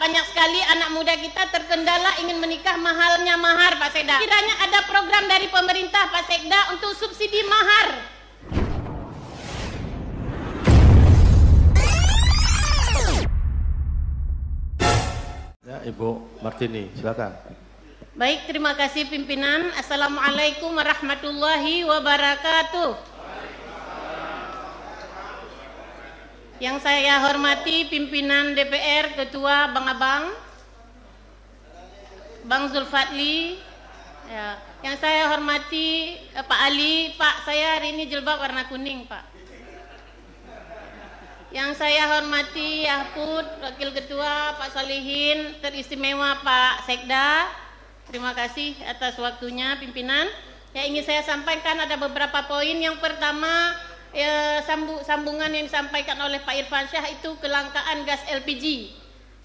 banyak sekali anak muda kita terkendala ingin menikah mahalnya mahar Pak Sekda. Kiranya ada program dari pemerintah Pak Sekda untuk subsidi mahar. Ya, Ibu Martini, silakan. Baik, terima kasih pimpinan. Assalamualaikum warahmatullahi wabarakatuh. Yang saya hormati pimpinan DPR, Ketua Bang Abang, Bang Zulfadli, ya. Yang saya hormati Pak Ali, Pak saya hari ini jilbab warna kuning Pak. Yang saya hormati Yahpud, Wakil Ketua, Pak Solihin, teristimewa Pak Sekda, terima kasih atas waktunya pimpinan. Yang ingin saya sampaikan ada beberapa poin. Yang pertama, sambungan yang disampaikan oleh Pak Irfan Syah itu kelangkaan gas LPG.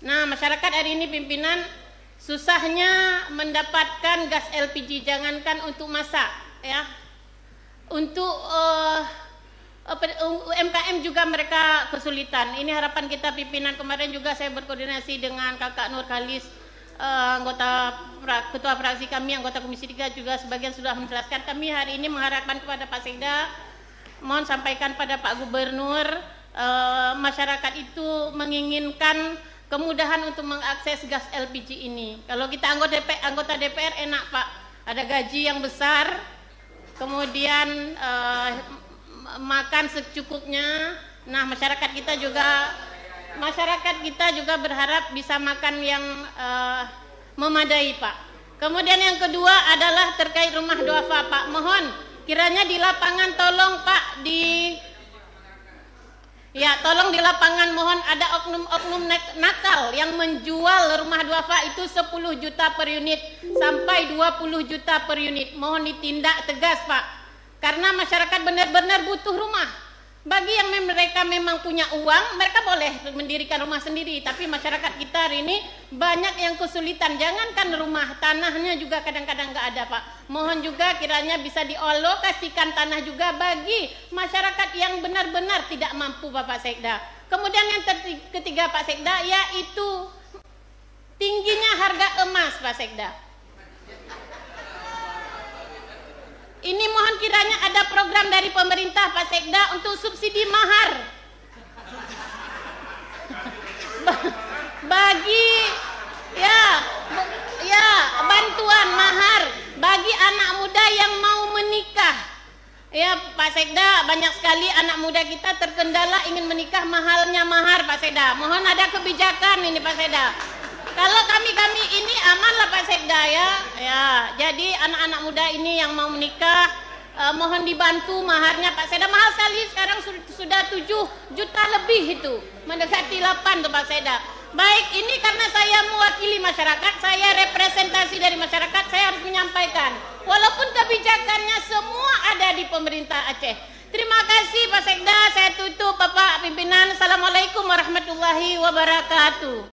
Nah, masyarakat hari ini pimpinan susahnya mendapatkan gas LPG, jangankan untuk masak ya. Untuk UMKM juga mereka kesulitan. Ini harapan kita pimpinan. Kemarin juga saya berkoordinasi dengan Kakak Nur Khalis, ketua fraksi kami, anggota Komisi 3 juga sebagian sudah menjelaskan. Kami hari ini mengharapkan kepada Pak Sekda, mohon sampaikan pada Pak Gubernur, masyarakat itu menginginkan kemudahan untuk mengakses gas LPG ini. Kalau kita anggota DPR enak Pak, ada gaji yang besar, kemudian makan secukupnya. Nah, masyarakat kita juga berharap bisa makan yang memadai Pak. Kemudian yang kedua adalah terkait rumah duafa Pak. Mohon kiranya di lapangan tolong Pak tolong di lapangan mohon ada oknum-oknum nakal yang menjual rumah duafa itu 10 juta per unit sampai 20 juta per unit. Mohon ditindak tegas Pak. Karena masyarakat benar-benar butuh rumah. Bagi yang mereka memang punya uang, mereka boleh mendirikan rumah sendiri. Tapi masyarakat kita hari ini banyak yang kesulitan. Jangankan rumah, tanahnya juga kadang-kadang nggak ada Pak. Mohon juga kiranya bisa dialokasikan tanah juga bagi masyarakat yang benar-benar tidak mampu Bapak Sekda. Kemudian yang ketiga Pak Sekda, yaitu tingginya harga emas Pak Sekda. Ini mohon kiranya ada program dari pemerintah Pak Sekda untuk subsidi mahar bagi bantuan mahar bagi anak muda yang mau menikah. Ya Pak Sekda, banyak sekali anak muda kita terkendala ingin menikah mahalnya mahar Pak Sekda. Mohon ada kebijakan ini Pak Sekda. Kalau kami ini amanlah Pak Sekda ya. Jadi anak-anak muda ini yang mau menikah mohon dibantu maharnya Pak Sekda. Mahal sekali sekarang sudah 7 juta lebih itu. Mendekati 8 tuh Pak Sekda. Baik, ini karena saya mewakili masyarakat, saya representasi dari masyarakat, saya harus menyampaikan. Walaupun kebijakannya semua ada di pemerintah Aceh. Terima kasih Pak Sekda, saya tutup Bapak pimpinan. Assalamualaikum warahmatullahi wabarakatuh.